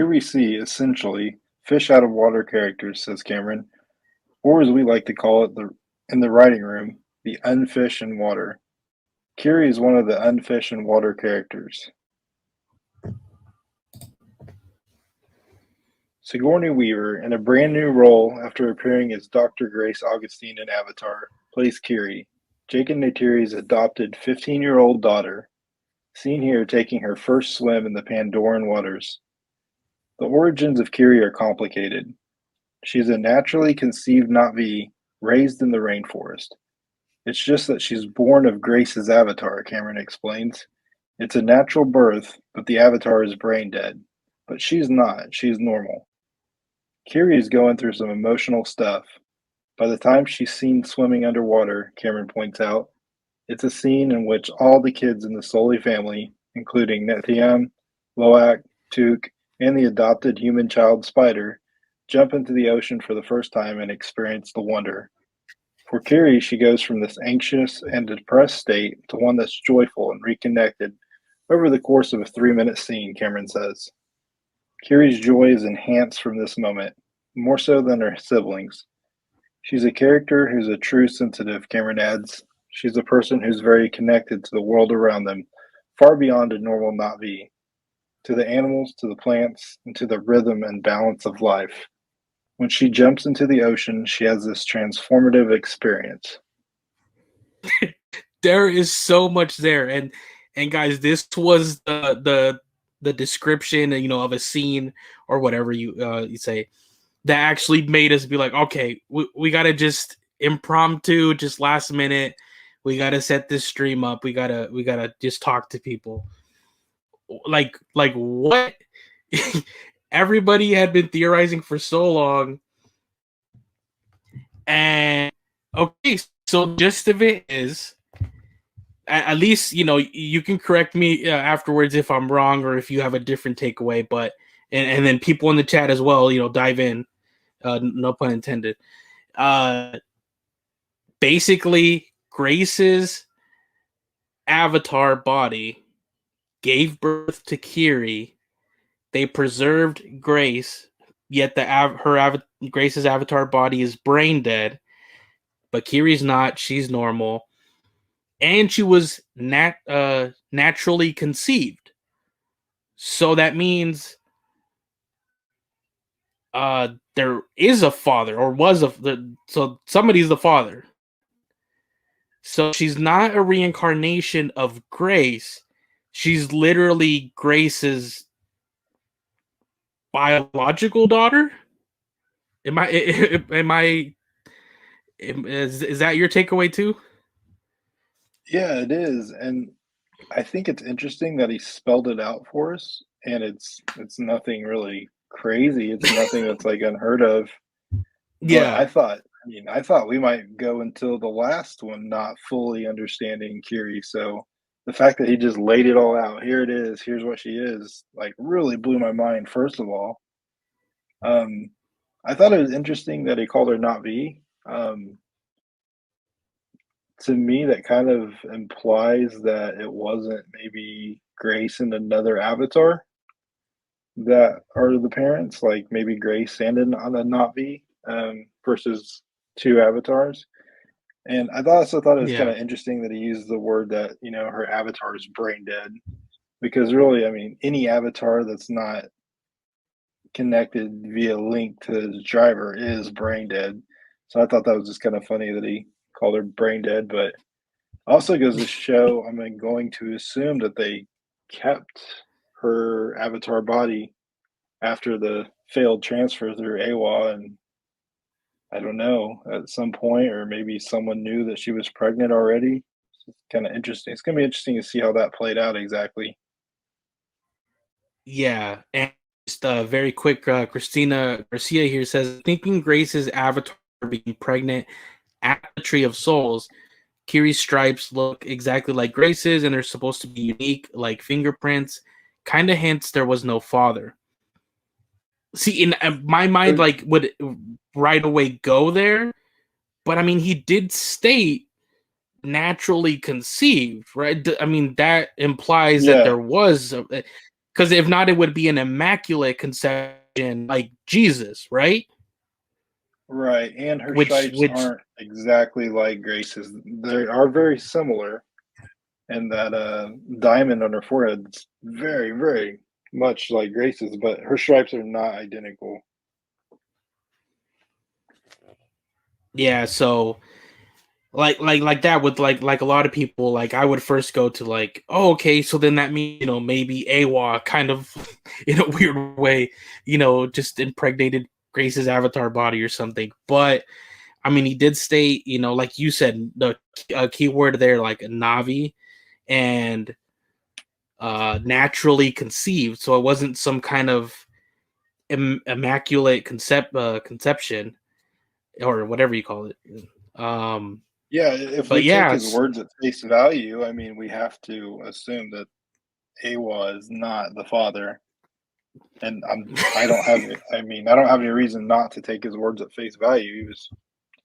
Here we see, essentially, fish out of water characters, says Cameron, or as we like to call it in the writing room, the unfish in water. Kiri is one of the unfish in water characters. Sigourney Weaver, in a brand new role after appearing as Dr. Grace Augustine in Avatar, plays Kiri, Jake and Neytiri's adopted 15-year-old daughter, seen here taking her first swim in the Pandoran waters. The origins of Kiri are complicated. She is a naturally conceived Na'vi raised in the rainforest. It's just that she's born of Grace's avatar, Cameron explains. It's a natural birth, but the avatar is brain dead. But she's not. She's normal. Kiri is going through some emotional stuff. By the time she's seen swimming underwater, Cameron points out, it's a scene in which all the kids in the Sully family, including Nethiam, Loak, Tuk, and the adopted human child Spider, jump into the ocean for the first time and experience the wonder. For Kiri, she goes from this anxious and depressed state to one that's joyful and reconnected over the course of a 3-minute scene, Cameron says. Kiri's joy is enhanced from this moment, more so than her siblings. She's a character who's a true sensitive, Cameron adds. She's a person who's very connected to the world around them, far beyond a normal Na'vi, to the animals, to the plants, and to the rhythm and balance of life. When she jumps into the ocean, she has this transformative experience. There is so much there, and guys, this was the description, of a scene or whatever you say that actually made us be like, okay, we gotta just impromptu, just last minute, we gotta set this stream up, we gotta just talk to people. Like what? Everybody had been theorizing for so long, and okay, so the gist of it is, at least you can correct me afterwards if I'm wrong or if you have a different takeaway. But and then people in the chat as well, dive in. No pun intended. Basically, Grace's avatar body gave birth to Kiri. They preserved Grace, yet Grace's avatar body is brain dead, but Kiri's not. She's normal, and she was naturally conceived. So that means there is a father, or so somebody's the father. So she's not a reincarnation of Grace. She's literally Grace's biological daughter. Is that your takeaway too? Yeah, it is. And I think it's interesting that he spelled it out for us, and it's nothing really crazy. It's nothing that's like unheard of. But Yeah. I thought we might go until the last one not fully understanding Kiri. So the fact that he just laid it all out, here it is, here's what she is, like really blew my mind, first of all. I thought it was interesting that he called her not V. To me, that kind of implies that it wasn't maybe Grace and another avatar that are the parents, like maybe Grace and on a not V, versus two avatars. And I also thought it was kind Yeah. of interesting that he used the word that, her avatar is brain dead. Because really, I mean, any avatar that's not connected via link to the driver is brain dead. So I thought that was just kind of funny that he called her brain dead. But also goes to show, I'm going to assume that they kept her avatar body after the failed transfer through AWA, and I don't know, at some point, or maybe someone knew that she was pregnant already. It's kind of interesting. It's going to be interesting to see how that played out exactly. Yeah, and just very quick, Christina Garcia here says, thinking Grace's avatar being pregnant at the Tree of Souls, Kiri's stripes look exactly like Grace's, and they're supposed to be unique, like fingerprints. Kind of hints there was no father. See, in my mind, would right away go there, but I mean, he did state naturally conceived, right? I mean, that implies that there was. Because if not, it would be an immaculate conception like Jesus, right? Right, and her Which stripes which aren't exactly like Grace's. They are very similar, and that diamond on her forehead is very, very much like Grace's, but her stripes are not identical. yeah, so like that with like a lot of people, like I would first go to like, oh, okay, so then that means, maybe Awa kind of in a weird way, just impregnated Grace's avatar body or something. But I mean, he did state, like you said, the keyword there, like Navi and naturally conceived. So it wasn't some kind of immaculate conception or whatever you call it. Yeah, if But we take yeah, his words at face value, I mean, we have to assume that Awa is not the father, and I don't have I don't have any reason not to take his words at face value.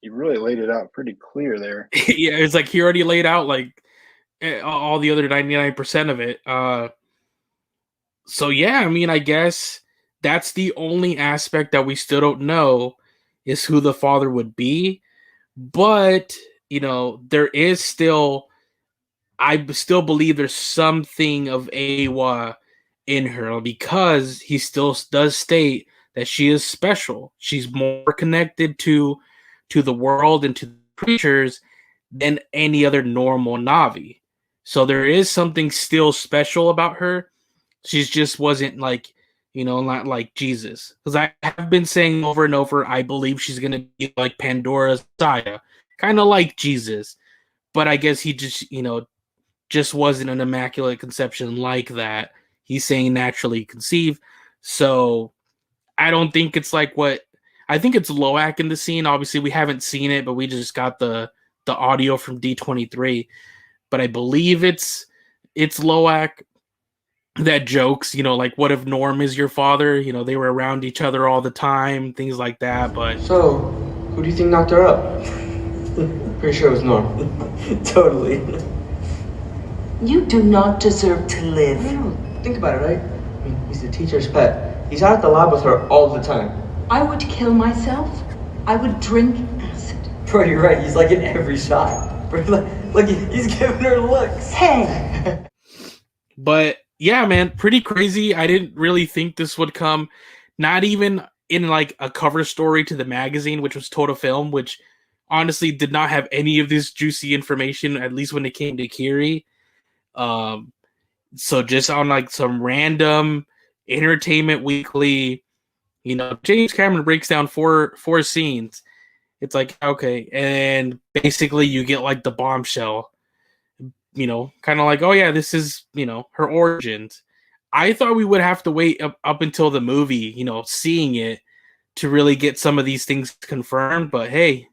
He really laid it out pretty clear there. yeah, it's like he already laid out like all the other 99% of it. So yeah, I mean, I guess that's the only aspect that we still don't know is who the father would be. But there is still, I still believe there's something of Awa in her because he still does state that she is special. She's more connected to the world and to the creatures than any other normal Navi. So there is something still special about her. She just wasn't like, not like Jesus. Because I have been saying over and over, I believe she's going to be like Pandora's Messiah, kind of like Jesus. But I guess he just wasn't an immaculate conception like that. He's saying naturally conceived. So I don't think it's like what I think it's Loak in the scene. Obviously, we haven't seen it, but we just got the audio from D23. But I believe it's Loak that jokes, like what if Norm is your father? They were around each other all the time, things like that. But so, who do you think knocked her up? Pretty sure it was Norm. Totally. You do not deserve to live. No, think about it, right? I mean, he's the teacher's pet. He's out at the lab with her all the time. I would kill myself. I would drink acid. Bro, you're right. He's like in every shot. Bro, look, he's giving her looks. Hey! But yeah, man, pretty crazy. I didn't really think this would come, not even in like a cover story to the magazine, which was Total Film, which honestly did not have any of this juicy information, at least when it came to Kiri. So just on like some random Entertainment Weekly, James Cameron breaks down four scenes. It's like, okay, and basically you get like the bombshell, kind of like, oh yeah, this is, her origins. I thought we would have to wait up until the movie, seeing it to really get some of these things confirmed, but hey,